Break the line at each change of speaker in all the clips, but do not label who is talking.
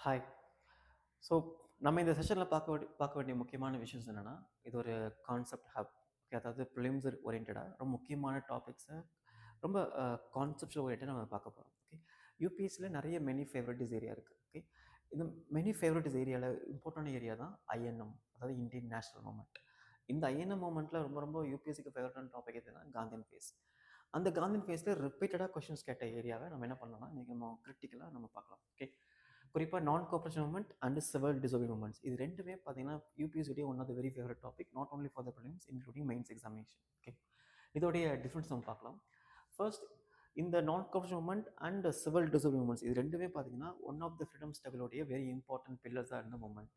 Hi. So நம்ம இந்த செஷனில் பார்க்க வேண்டிய முக்கியமான விஷயம்ஸ் என்னென்னா, இது ஒரு கான்செப்ட் ஹப். அதாவது ப்ரிலிம்ஸ் ஓரியன்டா ரொம்ப முக்கியமான டாபிக்ஸை ரொம்ப கான்செப்ட்ஸுவல் ஓரியன்டாக நம்ம பார்க்க போகிறோம். ஓகே. யூபிஎஸ்சியில் நிறைய மெனி ஃபேவரட்டிஸ் ஏரியா இருக்குது. ஓகே. இந்த மெனி ஃபேவரட்டிஸ் ஏரியாவில் இம்பார்ட்டன்ட் ஏரியா தான் ஐஎன்எம், அதாவது இந்தியன் நேஷனல் மூமெண்ட். இந்த ஐஎன்எம் மூமெண்ட்டில் ரொம்ப ரொம்ப யூபிஎஸ்சிக்கு ஃபேவரட்டான டாபிக் எதுனா காந்தியன் ஃபேஸ். அந்த காந்தியன் ஃபேஸில் ரிப்பீட்டடாக கொஷின்ஸ் கேட்ட ஏரியாவை நம்ம என்ன பண்ணலாம்னா, இன்றைக்கி நம்ம கிரிட்டிக்கலாக நம்ம பார்க்கலாம். ஓகே. குறிப்பாக non cooperation movement and civil disobedience movements இது ரெண்டுமே பார்த்தீங்கன்னா யூபிஎஸ்சியுடைய one of the very favourite topic, not only for the prelims including mains examination. Okay. இதோடைய டிஃப்ரென்ஸ் நம்ம பார்க்கலாம். ஃபர்ஸ்ட், இந்த non cooperation movement and civil disobedience movements இது ரெண்டுமே பார்த்தீங்கன்னா ஒன் ஆஃப் த ஃப்ரீடம் ஸ்ட்ரகிளோடைய வெரி இம்பார்ட்டன்ட் பில்லர்ஸாக இருந்த மூமெண்ட்.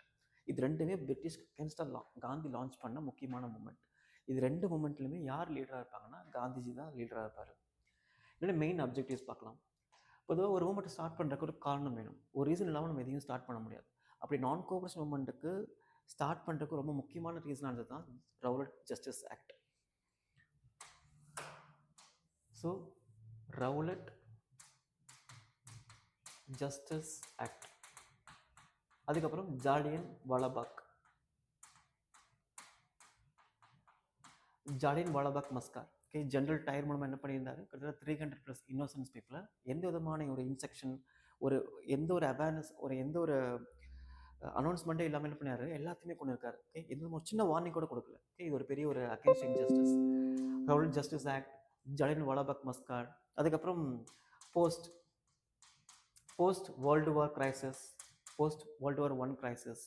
இது ரெண்டுமே பிரிட்டிஷ் அகேன்ஸ்டாக காந்தி லான்ச் பண்ண முக்கியமான மூமெண்ட். இது ரெண்டு மூமெண்ட்லையுமே யார் லீடராக இருப்பாங்கன்னா காந்திஜி தான் லீடராக இருப்பார். இதோட மெயின் அப்ஜெக்டிவ்ஸ் பார்க்கலாம். பொதுவாக ஒரு மூமெண்ட்டை ஸ்டார்ட் பண்ணுறதுக்கு ஒரு காரணம் வேணும். ஒரு ரீசன் இல்லாமல் நம்ம எதையும் ஸ்டார்ட் பண்ண முடியாது. அப்படி நான் கோஆப்ரேஷன் மூமெண்ட்டுக்கு ஸ்டார்ட் பண்ணுறதுக்கு ரொம்ப முக்கியமான ரீசனானது தான் Rowlatt justice act. So Rowlatt justice act, அதுக்கப்புறம் ஜாலியன் வாலாபாக் மஸ்கார். ஓகே. ஜென்ரல் டயர் மூலமாக என்ன பண்ணியிருந்தாரு, கிட்டத்தட்ட 300+ இன்னோசன்ஸ் பீப்புளை எந்த விதமான ஒரு இன்செக்ஷன், எந்த ஒரு அவேர்னஸ், எந்த ஒரு அனௌன்ஸ்மெண்ட்டே இல்லாமல் என்ன பண்ணியாரு, எல்லாத்தையுமே கொண்டு இருக்காரு. ஓகே. எந்த ஒரு சின்ன வார்னிங் கூட கொடுக்கல. ஓகே. இது ஒரு பெரிய ஒரு against injustice. Rowlatt justice act, Jallianwala வாலாபாக் மஸ்கார், அதுக்கப்புறம் post world war crisis, post world war 1 crisis.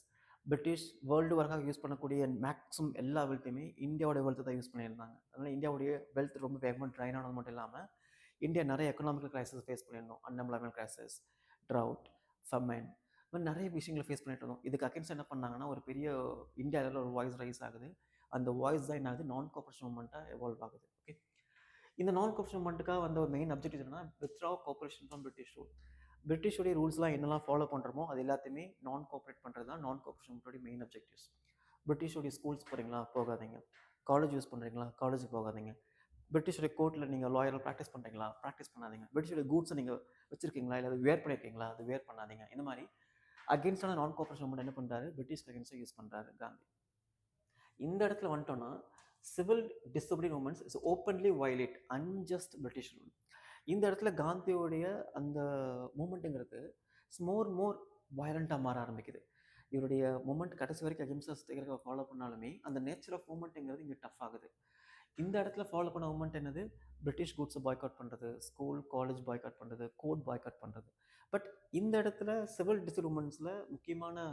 British world வார்க்காக யூஸ் பண்ணக்கூடிய மேக்ஸிமம் எல்லா வெல்த்தையுமே இந்தியாவோட வெல்த்தை தான் யூஸ் பண்ணியிருந்தாங்க. அதனால் இந்தியாவுடைய வெல்த் ரொம்ப வேகமாக ட்ரைன் ஆனது மட்டும் இல்லாமல் இந்தியா நிறைய எக்கனாமிக்கல் கிரைசிஸ் ஃபேஸ் பண்ணியிருந்தோம். அன்எம்ப்ளாய்மெண்ட் கிரைசிஸ், ட்ரவுட், ஃபெமைன், இந்த மாதிரி நிறைய விஷயங்களை ஃபேஸ் பண்ணிட்டு இருந்தோம். இதுக்கு அகேன்ஸ்ட் என்ன பண்ணாங்கன்னா, ஒரு பெரிய இந்தியாவில் ஒரு வாய்ஸ் ரைஸ் ஆகுது. அந்த வாய்ஸ் தான் என்ன ஆகுது, நான் கோஆப்ரேஷன் மூமெண்ட்டாக எவால்வ் ஆகுது. ஓகே. இந்த நான் கோஆப்ரேஷன் மூமெண்ட்டுக்காக வந்த ஒரு மெயின் அப்ஜெக்டிவ் என்னன்னா, withdraw cooperation from British rule. பிரிட்டிஷோடைய ரூல்ஸ்லாம் என்னெல்லாம் ஃபாலோ பண்ணுறோமோ அது எல்லாத்தையுமே நான் கோஆப்ரேட் பண்ணுறது தான் நான் கோஆப்ரேஷன் மெயின் அப்ஜெக்டிவ்ஸ். பிரிட்டிஷோடைய ஸ்கூல்ஸ் போகிறீங்களா, போகாதீங்க. காலேஜ் யூஸ் பண்ணுறீங்களா, காலேஜ் போகாதீங்க. பிரிட்டிஷோடைய கோர்ட்டில் நீங்கள் லாயராக ப்ராக்டிஸ் பண்ணுறீங்களா, ப்ராக்டிஸ் பண்ணாதீங்க. பிரிட்டிஷோடைய கூட்ஸை நீங்கள் வச்சிருக்கீங்களா, இல்லை அது வேர் பண்ணியிருக்கீங்களா, அது வேர் பண்ணாதீங்க. இந்த மாதிரி அகேன்ஸ்டான நான் கோஆப்ரேஷன் மூமெண்ட் என்ன பண்ணுறாரு, பிரிட்டிஷ் அகேன்ஸ்டாக யூஸ் பண்ணுறாரு காந்தி. இந்த இடத்துல வந்துட்டோன்னா, civil disobedient movements is openly violate unjust British rule. இந்த இடத்துல காந்தியோடைய அந்த மூமெண்ட்டுங்கிறது மோர் வயலண்ட்டாக மாற ஆரம்பிக்குது. இவருடைய மூமெண்ட் கடைசி வரைக்கும் அகிம்சா ஃபாலோ பண்ணாலுமே அந்த நேச்சர் ஆஃப் மூமெண்ட்டுங்கிறது இங்கே டஃப் ஆகுது. இந்த இடத்துல ஃபாலோ பண்ண மூமெண்ட் என்னது, பிரிட்டிஷ் கூட்ஸை பாய்காட் பண்ணுறது, ஸ்கூல் காலேஜ் பாய்காட் பண்ணுறது, கோர்ட் பாய்காட் பண்ணுறது. பட் இந்த இடத்துல சிவில் டிசோபிடியன்ட்ஸில் முக்கியமான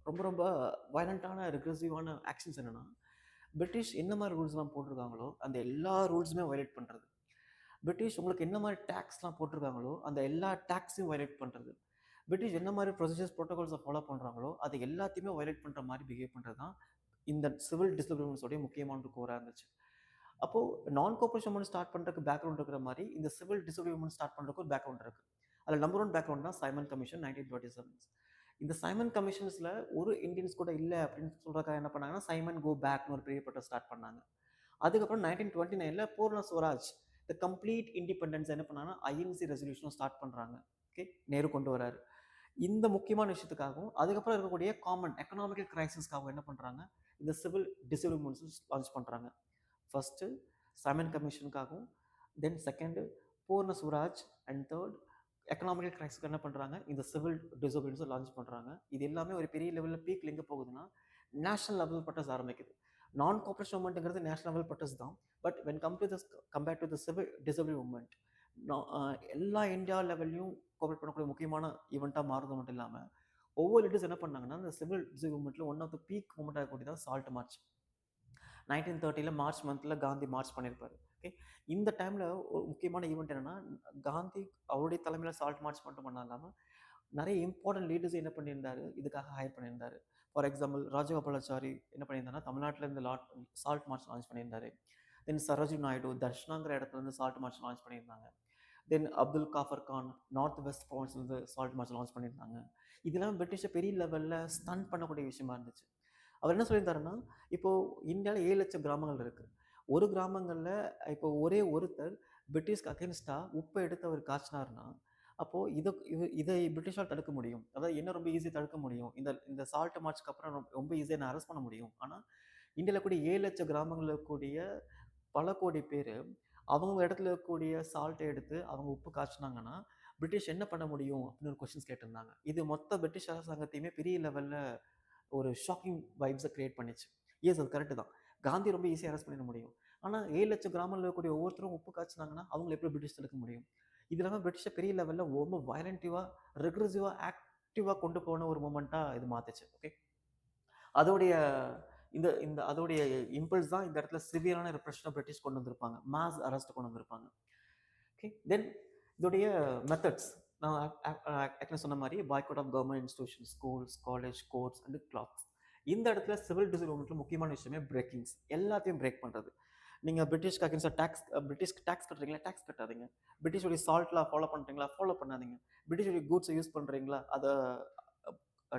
ரொம்ப ரொம்ப வயலண்ட்டான ரிக்ரெசிவான ஆக்ஷன்ஸ் என்னென்னா, பிரிட்டிஷ் என்ன மாதிரி ரூல்ஸ்லாம் போட்டிருக்காங்களோ அந்த எல்லா ரூல்ஸுமே வயலேட் பண்ணுறது. பிரிட்டிஷ் உங்களுக்கு என்ன மாதிரி டேக்ஸ்லாம் போட்டிருக்காங்களோ அந்த எல்லா டேக்ஸையும் வயலேட் பண்ணுறது. பிரிட்டிஷ் என்ன மாதிரி ப்ரொசீஜர்ஸ் ப்ரோட்டோகால்ஸை ஃபாலோ பண்ணுறாங்களோ அது எல்லாத்தையுமே வயலேட் பண்ணுற மாதிரி பிஹேவ் பண்ணுறது தான் இந்த சிவில் டிசோபிடியன்ஸோடைய முக்கியமான ஒரு கோராக இருந்துச்சு. அப்போது நான் கோஆப்ரேஷன் மூமெண்ட் ஸ்டார்ட் பண்ணுறதுக்கு பேக்ரவுண்ட் இருக்கிற மாதிரி இந்த சிவில் டிசோபிடியன்ஸ் ஸ்டார்ட் பண்ணுறதுக்கு ஒரு பேக்ரவுண்ட் இருக்குது. அதில் நம்பர் 1 பேக்ரவுண்ட் தான் சைமன் கமிஷன் 1927. இந்த சைமன் கமிஷன்ஸில் ஒரு இந்தியன்ஸ் கூட இல்லை அப்படின்னு சொல்கிறக்காக என்ன பண்ணாங்கன்னா, சைமன் கோ பேக்னு ஒரு பெரிய பட்டம் ஸ்டார்ட் பண்ணாங்க. அதுக்கப்புறம் 1929 பூர்ண ஸ்வராஜ் த கம்ப்ளீட் இண்டிபெண்டன்ஸ் என்ன பண்ணாங்கன்னா ஐஎன்சி ரெசல்யூஷனும் ஸ்டார்ட் பண்ணுறாங்க. ஓகே. நேரு கொண்டு வராரு. இந்த முக்கியமான விஷயத்துக்காகவும் அதுக்கப்புறம் இருக்கக்கூடிய காமன் எக்கனாமிக்கல் கிரைசிஸ்க்காகவும் என்ன பண்ணுறாங்க, இந்த சிவில் டிசோபிடியன்ஸ் லான்ச் பண்ணுறாங்க. ஃபர்ஸ்ட்டு சைமன் கமிஷனுக்காகவும், தென் செகண்டு பூர்ண ஸ்வராஜ், அண்ட் தேர்ட் எக்கனாமிக்கல் கிரைசிஸ்க்கு என்ன பண்ணுறாங்க, இந்த சிவில் டிசோபிடியன்ஸை லான்ச் பண்ணுறாங்க. இது எல்லாமே ஒரு பெரிய லெவலில் பீக்கில் எங்கே போகுதுன்னா, நேஷனல் லெவல் பட்டஸ் ஆரம்பிக்குது. நான் கோஆப்ரேஷன் மூமெண்ட்டுங்கிறது நேஷனல் லெவல் பட்டஸ் தான். But when compared to the civil disobedient movement, எல்லா இந்தியா லெவல்லையும் கோஆப்ரேட் பண்ணக்கூடிய முக்கியமான ஈவெண்ட்டாக மாறுறது மட்டும் இல்லாமல் ஒவ்வொரு லீடர்ஸ் என்ன பண்ணாங்கன்னா, இந்த சிவில் டிசோபிடியன்ட் மூமெண்ட்டில் one of the peak movement ஆகக்கூடியதான் சால்ட் மார்ச். 1930 மார்ச் மந்தில் காந்தி மார்ச் பண்ணியிருப்பார். ஓகே. இந்த டைமில் ஒரு முக்கியமான ஈவெண்ட் என்னென்னா, காந்தி அவருடைய தலைமையில் சால்ட் மார்ச் மட்டும் பண்ண இல்லாமல் நிறைய இம்பார்ட்டன்ட் லீடர்ஸ் என்ன பண்ணியிருந்தாரு, இதுக்காக ஹையர் பண்ணியிருந்தாரு. ஃபார் எக்ஸாம்பிள் ராஜகோபாலாச்சாரி என்ன பண்ணியிருந்தாருன்னா, தமிழ்நாட்டில் இருந்து சால்ட் மார்ச் லான்ச் பண்ணியிருந்தாரு. தென் சரோஜினி நாயுடு தர்ஷனாங்கிற இடத்துலேருந்து சால்ட் மார்ச் லான்ச் பண்ணியிருந்தாங்க. Then Abdul Ghaffar Khan north west ப்ராவின்ஸ்லேருந்து சால்ட் மார்ச் லான்ச் பண்ணியிருந்தாங்க. இதெல்லாம் பிரிட்டிஷை பெரிய லெவலில் ஸ்டன் பண்ணக்கூடிய விஷயமா இருந்துச்சு. அவர் என்ன சொல்லியிருந்தாருன்னா, இப்போது இந்தியாவில் 7 லட்சம் கிராமங்கள் இருக்குது. ஒரு கிராமங்களில் இப்போ ஒரே ஒருத்தர் பிரிட்டிஷ்க்கு அகேன்ஸ்டாக உப்பை எடுத்து அவர் காய்ச்சினார்னா, அப்போது இதை பிரிட்டிஷால் தடுக்க முடியும். அதாவது என்ன ரொம்ப ஈஸியாக தடுக்க முடியும், இந்த இந்த சால்ட் மார்ச்சுக்கு அப்புறம் ரொம்ப ஈஸியாக நான் அரெஸ்ட் பண்ண முடியும். ஆனால் இந்தியாவில் கூடிய 7,00,000 கிராமங்களில் இருக்கக்கூடிய பல கோடி பேர் அவங்க இடத்துல இருக்கக்கூடிய சால்ட்டை எடுத்து அவங்க உப்பு காய்ச்சினாங்கன்னா பிரிட்டிஷ் என்ன பண்ண முடியும் அப்படின்னு ஒரு கொஸ்டின்ஸ் கேட்டிருந்தாங்க. இது மொத்த பிரிட்டிஷ் அரசாங்கத்தையுமே பெரிய லெவலில் ஒரு ஷாக்கிங் வைப்ஸை கிரியேட் பண்ணிச்சு. எஸ், அது கரெக்டு தான். காந்தி ரொம்ப ஈஸியாக அரெஸ்ட் பண்ணிட முடியும். ஆனால் 7,00,000 கிராமங்களில் இருக்கக்கூடிய ஒவ்வொருத்தரும் உப்பு காய்ச்சினாங்கன்னா அவங்களை எப்படி பிரிட்டிஷ் தடுக்க முடியும்? இது இல்லாமல் பிரிட்டிஷை பெரிய லெவலில் ரொம்ப வயலண்டிவாக, ரெக்ரெசிவாக, ஆக்டிவாக கொண்டு போன ஒரு மூமெண்ட்டாக இது மாற்றுச்சு. ஓகே, அதோடைய இந்த இந்த அதோடைய இம்பல்ஸ் தான் இந்த இடத்துல சிவியரான ரெப்ரெஷனை பிரிட்டிஷ் கொண்டு வந்திருப்பாங்க, மாஸ் அரெஸ்ட் கொண்டு வந்திருப்பாங்க. ஓகே, தென் இதோடைய மெத்தட்ஸ் நான் ஏற்கனவே சொன்ன மாதிரி boycott of government institution, schools, college, courts and clothes. இந்த இடத்துல சிவில் டிசோல்வ்மெண்ட்டில் முக்கியமான விஷயமே பிரேக்கிங்ஸ், எல்லாத்தையும் பிரேக் பண்ணுறது. நீங்கள் பிரிட்டிஷ்க்கு அகேன்ஸ்டாக பிரிட்டிஷ்க்கு டேக்ஸ் கட்டுறீங்களா, டேக்ஸ் கட்டாதீங்க. பிரிட்டிஷோடைய சால்ட்லாம் ஃபாலோ பண்ணுறீங்களா, ஃபாலோ பண்ணாதீங்க. பிரிட்டிஷோடைய கூட்ஸை யூஸ் பண்ணுறீங்களா, அதை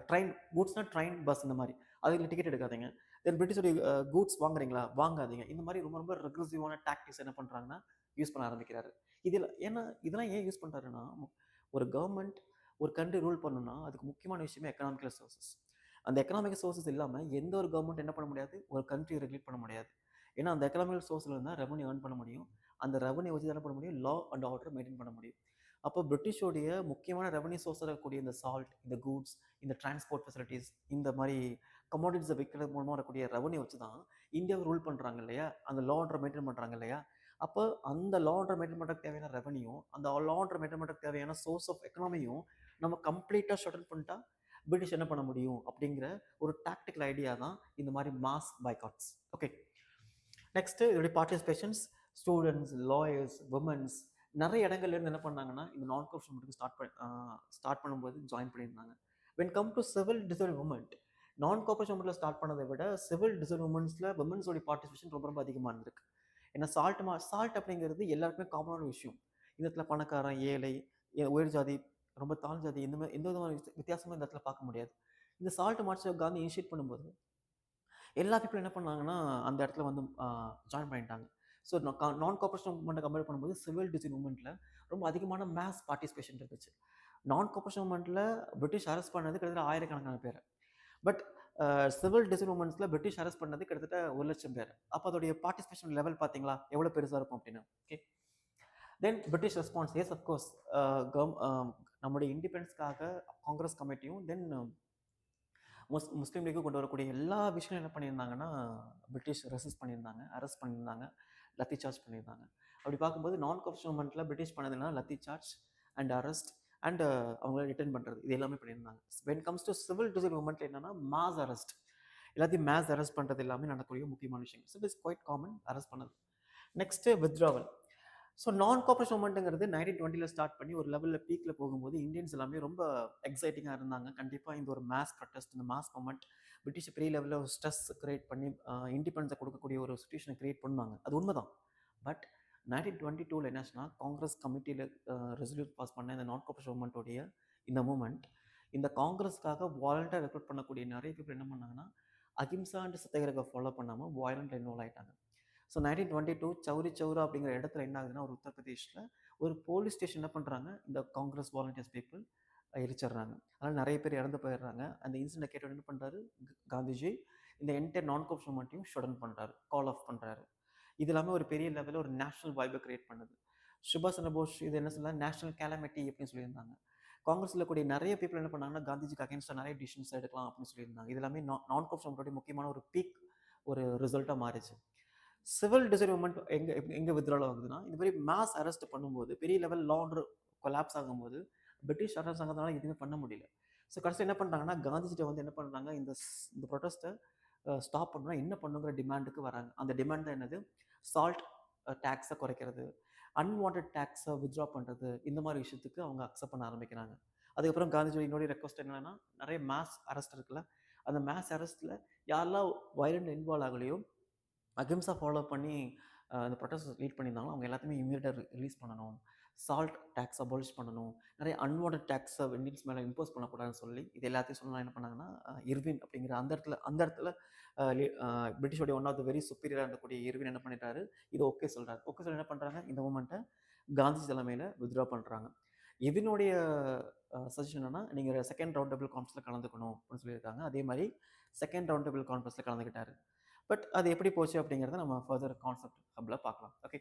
ட்ரெயின் கூட்ஸ்னால் ட்ரெயின், பஸ் இந்த மாதிரி அதில் டிக்கெட் எடுக்காதீங்க. தென் பிரிட்டிஷோடைய கூட்ஸ் வாங்குறீங்களா, வாங்காதீங்க. இந்த மாதிரி ரொம்ப ரொம்ப ரெக்ரெசிவான டாக்டிக்ஸ் என்ன பண்ணுறாங்கன்னா யூஸ் பண்ண ஆரம்பிக்கிறாரு. இதில் ஏன்னா இதெல்லாம் ஏன் யூஸ் பண்ணுறாருன்னா, ஒரு கவர்மெண்ட் ஒரு கண்ட்ரி ரூல் பண்ணணும்னா அதுக்கு முக்கியமான விஷயமே எக்கனாமிக்கல் சோர்சஸ். அந்த எக்கனாமிக்கல் சோர்சஸ் இல்லாமல் எந்த ஒரு கவர்மெண்ட் என்ன பண்ண முடியாது, ஒரு கண்ட்ரி ரெகுலேட் பண்ண முடியாது. ஏன்னா அந்த எக்கனாமிக்கல் சோர்ஸில் இருந்தால் ரெவன்யூ ஏர்ன் பண்ண முடியும். அந்த ரெவன்யூ வச்சு என்ன பண்ண முடியும், லா அண்ட் ஆர்டர் மெயின்டைன் பண்ண முடியும். அப்போ பிரிட்டிஷோடைய முக்கியமான ரெவன்யூ சோர்ஸில் இருக்கக்கூடிய இந்த சால்ட், இந்த கூட்ஸ், இந்த டிரான்ஸ்போர்ட் ஃபெசிலிட்டிஸ், இந்த மாதிரி கமோடிட்டிஸை விற்கிறது மூலமாக வரக்கூடிய ரெவன்யூ வச்சு தான் இந்தியாவை ரூல் பண்ணுறாங்க இல்லையா, அந்த லா ஆர்டர் மெயின்டைன் பண்ணுறாங்க இல்லையா. அப்போ அந்த லா ஆர்டர் மெயின்டைன் பண்ணுறதுக்கு தேவையான ரெவன்யூ, அந்த லா ஆர்டர் மெயின்டைன் பண்ணுறதுக்கு தேவையான சோர்ஸ் ஆஃப் எக்கனாமியும் நம்ம கம்ப்ளீட்டாக ஷட்டில் பண்ணிட்டா பிரிட்டிஷ் என்ன பண்ண முடியும் அப்படிங்கிற ஒரு டாக்டிக்கல் ஐடியா தான் இந்த மாதிரி மாஸ் பாய்காட்ஸ். ஓகே, நெக்ஸ்ட்டு இதோடைய பார்ட்டிசிபேஷன்ஸ், ஸ்டூடெண்ட்ஸ், லாயர்ஸ், விமன்ஸ் நிறைய இடங்கள்லேருந்து என்ன பண்ணாங்கன்னா இந்த நான் கரப்ஷன் மூமெண்ட்டுக்கு ஸ்டார்ட் பண்ணும்போது ஜாயின் பண்ணியிருந்தாங்க. When come to civil decide movement, non cooperation மூமெண்ட்டில் ஸ்டார்ட் பண்ணதை விட சிவில் டிசைட் மூமெண்ட்ஸில் விமன்ஸோடைய பார்ட்டிசிபேஷன் ரொம்ப ரொம்ப அதிகமாக இருந்திருக்கு. ஏன்னா சால்ட் அப்படிங்கிறது எல்லாருக்குமே காமனான விஷயம். இந்த இடத்துல பணக்காரன், ஏழை, உயர் ஜாதி, ரொம்ப தாழ் ஜாதி, இந்த மாதிரி எந்த விதமான வித்தியாசமும் இந்த இடத்துல பார்க்க முடியாது. இந்த சால்ட் மார்ச்சை காந்தி இனிஷியேட் பண்ணும்போது எல்லா பீப்புளும் என்ன பண்ணாங்கன்னா அந்த இடத்துல வந்து ஜாயின் பண்ணிட்டாங்க. ஸோ நான் கார்பரேஷன் மூமெண்ட்டை கம்பேர் பண்ணும்போது சிவில் டிசைன் மூமெண்ட்டில் ரொம்ப அதிகமான மேஸ் பார்ட்டிசிபேஷன் இருந்துச்சு. நான் கார்பரேஷன் மூமெண்ட்டில் பிரிட்டிஷ் அரெஸ்ட் பண்ணது கிட்டத்தட்ட ஆயிரக்கணக்கான பேர். பட் சிவில் டிசைன் மூமெண்ட்ஸில் பிரிட்டிஷ் அரெஸ்ட் பண்ணது கிட்டத்தட்ட 1,00,000 பேர். அப்போ அதோடைய பார்ட்டிசிபேஷன் லெவல் பார்த்தீங்களா எவ்வளோ பெருசாக இருக்கும் அப்படின்னு. ஓகே, தென் பிரிட்டிஷ் ரெஸ்பான்ஸ், எஸ் அஃப்கோர்ஸ், நம்முடைய இண்டிபெண்டன்ஸ்க்காக காங்கிரஸ் கமிட்டியும் தென் முஸ்லீம் லீக்கு கொண்டு வரக்கூடிய எல்லா விஷயங்களும் என்ன பண்ணியிருந்தாங்கன்னா பிரிட்டிஷ் ரெசிஸ்ட் பண்ணியிருந்தாங்க, அரெஸ்ட் பண்ணியிருந்தாங்க, லத்தி சார்ஜ் பண்ணியிருந்தாங்க. அப்படி பார்க்கும்போது நான் கார்பரேஷன் மூமெண்ட்டில் பிரிட்டிஷ் பண்ணதுன்னா lathi charge and arrest and அவங்கள ரிட்டர்ன் பண்ணுறது இது எல்லாமே பண்ணியிருந்தாங்க. When comes to civil disobedience மூமெண்ட்டில் என்னன்னா மாஸ் அரெஸ்ட், எல்லாத்தையும் மேஸ் அரெஸ்ட் பண்ணுறது எல்லாமே நடக்கக்கூடிய முக்கியமான விஷயம். So it's quite common arrest பண்ணது. Next withdrawal. So non cooperation மூமெண்ட்டுங்கிறது 1920 ஸ்டார்ட் பண்ணி ஒரு லெவலில் பீக்கில் போகும்போது இந்தியன்ஸ் எல்லாமே ரொம்ப எக்ஸைட்டிங்காக இருந்தாங்க. கண்டிப்பாக இந்த ஒரு மாஸ் ப்ரொட்டஸ்ட், இந்த மாஸ் மூமெண்ட் பிரிட்டிஷ் பெரிய லெவலில் ஒரு ஸ்ட்ரெஸ் கிரியேட் பண்ணி இண்டிபெண்டன்ஸை கொடுக்கக்கூடிய ஒரு சுச்சுவேஷனை கிரியேட் பண்ணாங்க. அது உண்மைதான். பட் 1922 என்னாச்சுன்னா காங்கிரஸ் கமிட்டியில் ரெசல்யூட் பாஸ் பண்ண இந்த நான் கார்பரேஷன் மூமெண்ட்டோடைய இந்த மூமெண்ட், இந்த காங்கிரஸ்க்காக வாலண்டியர் ரெக்ரூட் பண்ணக்கூடிய நிறைய பேர் என்ன பண்ணாங்கன்னா அகிம்சா அண்ட் சத்தியாகிரகா ஃபாலோ பண்ணாமல் வாலண்டியர் இன்வால்வ் ஆகிட்டாங்க. ஸோ 1922 சௌரி சௌரா அப்படிங்கிற இடத்துல என்ன ஆகுதுன்னா ஒரு உத்தரப்பிரதேஷில் ஒரு போலீஸ் ஸ்டேஷன் என்ன பண்ணுறாங்க, இந்த காங்கிரஸ் வாலண்டியர்ஸ் பீப்புள் எரிச்சிடுறாங்க. அதனால் நிறைய பேர் இறந்து போயிடுறாங்க. அந்த இன்சிடென்ட் கேட்டு என்ன பண்ணுறாரு காந்திஜி, இந்த என்டையர் நான் கார்பரேஷன் மூமெண்ட்டையும் ஷட் பண்ணுறாரு, கால் ஆஃப் பண்ணுறாரு. இது எல்லாமே ஒரு பெரிய லெவலில் ஒரு நேஷனல் வைபை கிரியேட் பண்ணுது. சுபாஷ் சந்திர போஸ் இது என்ன சொல்லலாம், நேஷனல் கேலமிட்டி அப்படின்னு சொல்லியிருந்தாங்க. காங்கிரஸில் கூடிய நிறைய பீப்புள் என்ன பண்ணாங்கன்னா காந்திஜிக்கு அகேன்ஸ்டாக நிறைய டிசிஷன்ஸ் எடுக்கலாம் அப்படின்னு சொல்லியிருந்தாங்க. இது எல்லாமே நான் கார்பரேஷன் மூமெண்ட்டோடைய முக்கியமான ஒரு பீக் ஒரு ரிசல்ட்டாக மாறிச்சு. சிவில் டிசைன் மூமெண்ட் எங்கே வித்ட்ரால் ஆகுதுன்னா இந்த மாதிரி மாஸ் அரெஸ்ட் பண்ணும்போது பெரிய லெவல் லா ஆர்டர் கொலாப்ஸ் ஆகும்போது பிரிட்டிஷ் அரசாங்கத்தினால எதுவுமே பண்ண முடியல. ஸோ கடைசி என்ன பண்ணுறாங்கன்னா காந்திஜிட்ட வந்து என்ன பண்ணுறாங்க, இந்த ப்ரொட்டஸ்ட்டை ஸ்டாப் பண்ணணும்னா என்ன பண்ணுங்கிற டிமாண்டுக்கு வராங்க. அந்த டிமாண்ட் தான் என்னது, சால்ட் டேக்ஸை குறைக்கிறது, அன்வான்ட் டேக்ஸை வித்ட்ரா பண்ணுறது, இந்த மாதிரி விஷயத்துக்கு அவங்க அக்செப்ட் பண்ண ஆரம்பிக்கிறாங்க. அதுக்கப்புறம் காந்திஜி இன்னொரு ரெக்வஸ்ட் என்னன்னா, நிறைய மாஸ் அரெஸ்ட் இருக்குல்ல, அந்த மாஸ் அரெஸ்ட்டில் யாரெல்லாம் வயலண்ட் இன்வால்வ் ஆகலையோ அகிம்சா ஃபாலோ பண்ணி அந்த ப்ரொட்டஸ்ட் லீட் பண்ணியிருந்தாங்களோ அவங்க எல்லாத்தையுமே இமீடியட்டாக ரிலீஸ் பண்ணணும், சால்ட் டேக்ஸ் அபாலிஷ் பண்ணணும், நிறைய அன்வான்ட் டேக்ஸை இந்தியன்ஸ் மேலே இம்போஸ் பண்ணக்கூடாதுன்னு சொல்லி இது எல்லாத்தையும் சொல்லலாம். என்ன பண்ணாங்கன்னா இர்வின் அப்படிங்கிற அந்த இடத்துல பிரிட்டிஷோடைய ஒன் ஆஃப் த வெரி சுப்பீரியராக இருக்கக்கூடிய இர்வின் என்ன பண்ணிட்டாரு, இது ஓகே சொல்கிறாரு. ஓகே சொல்லி என்ன பண்ணுறாங்க, இந்த மூமெண்ட்டை காந்தி தலைமையில் வித்ட்ரா பண்ணுறாங்க. இதனுடைய சஜஷன் என்னன்னா, நீங்கள் செகண்ட் ரவுண்ட் டேபிள் கான்ஃபரன்ஸில் கலந்துக்கணும் அப்படின்னு சொல்லியிருக்காங்க. அதே மாதிரி செகண்ட் ரவுண்ட் டேபிள் கான்ஃபரன்ஸில் கலந்துக்கிட்டாரு. பட் அது எப்படி போச்சு அப்படிங்கிறத நம்ம ஃபர்தர் கான்செப்ட் ஹப்பில் பார்க்கலாம். Okay,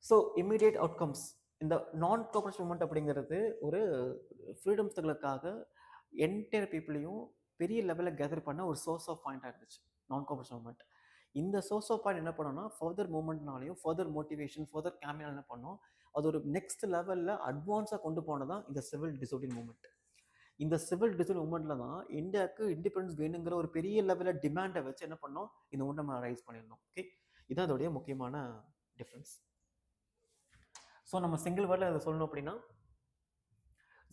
so immediate outcomes. இந்த நான் கோஆப்ரேஷன் மூவ்மெண்ட் அப்படிங்கிறது ஒரு ஃப்ரீடம்ஸ்களுக்காக என்டையர் பீப்புளையும் பெரிய லெவலில் கேதர் பண்ண ஒரு சோர்ஸ் ஆஃப் பாயிண்டாக இருந்துச்சு நான் கோஆப்ரேஷன் மூவ்மெண்ட். இந்த சோர்ஸ் ஆஃப் பாயிண்ட் என்ன பண்ணோம்னா, ஃபர்தர் மூவ்மெண்ட்னாலையும் ஃபர்தர் மோட்டிவேஷன் ஃபர்தர் கேம்பியன் என்ன பண்ணோம், அது ஒரு நெக்ஸ்ட் லெவலில் அட்வான்ஸாக கொண்டு போனதான் இந்த சிவில் டிசோபியன் மூவ்மெண்ட். இந்த சிவில் டிசோபியன் மூவ்மெண்ட்டில் தான் இந்தியாவுக்கு இண்டிபெண்டன்ஸ் வேணுங்கிற ஒரு பெரிய லெவலில் டிமாண்டை வச்சு என்ன பண்ணோம், இந்த மூவ்மெண்ட் நம்ம ரைஸ் பண்ணியிருந்தோம். ஓகே, இதான் அதோடைய முக்கியமான டிஃப்ரென்ஸ். ஸோ நம்ம சிங்கிள் வேர்டில் அதை சொல்லணும் அப்படின்னா,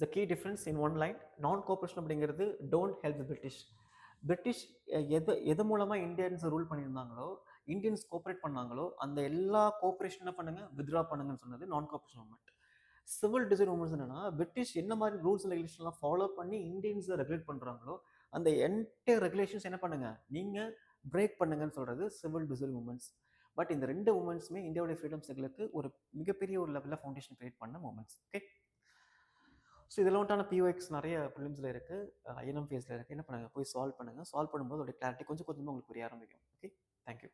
the key difference in one line, non cooperation அப்படிங்கிறது don't help the British. British எது மூலமாக இந்தியன்ஸ் ரூல் பண்ணியிருந்தாங்களோ, இந்தியன்ஸ் கோஆப்ரேட் பண்ணாங்களோ, அந்த எல்லா கோஆப்ரேஷன் என்ன பண்ணுங்க, வித்ட்ரா பண்ணுங்கன்னு சொன்னது நான் cooperation movement. Civil design movements என்னன்னா, பிரிட்டிஷ் என்ன மாதிரி ரூல்ஸ் அண்ட் ரெகுலேஷன்லாம் ஃபாலோ பண்ணி இந்தியன்ஸை ரெகுலேட் பண்ணுறாங்களோ, அந்த என்டையர் ரெகுலேஷன்ஸ் என்ன பண்ணுங்க, நீங்கள் பிரேக் பண்ணுங்கன்னு சொல்கிறது சிவில் டிசைன் மூவ்மெண்ட்ஸ். பட் இந்த ரெண்டு மூமெண்ட்ஸுமே இந்தியாவுடைய ஃப்ரீடம் ஸ்ட்ரகிளுக்கு ஒரு மிகப்பெரிய ஒரு லெவலில் ஃபவுண்டேஷன் கிரியேட் பண்ண மூமெண்ட்ஸ். ஓகே, ஸோ இதில் வந்துட்டான பிஓஎக்ஸ் நிறைய ஃபிலிம்ஸில் இருக்குது, ஐஎன்எம் ஃபேஸில் இருக்குது. என்ன பண்ணுங்கள், போய் சால்வ் பண்ணுங்கள். சால்வ் பண்ணும்போது அதோட கிளாரிட்டி கொஞ்சம் கொஞ்சமாக உங்களுக்கு புரிய ஆரம்பிக்கும். Okay, thank you.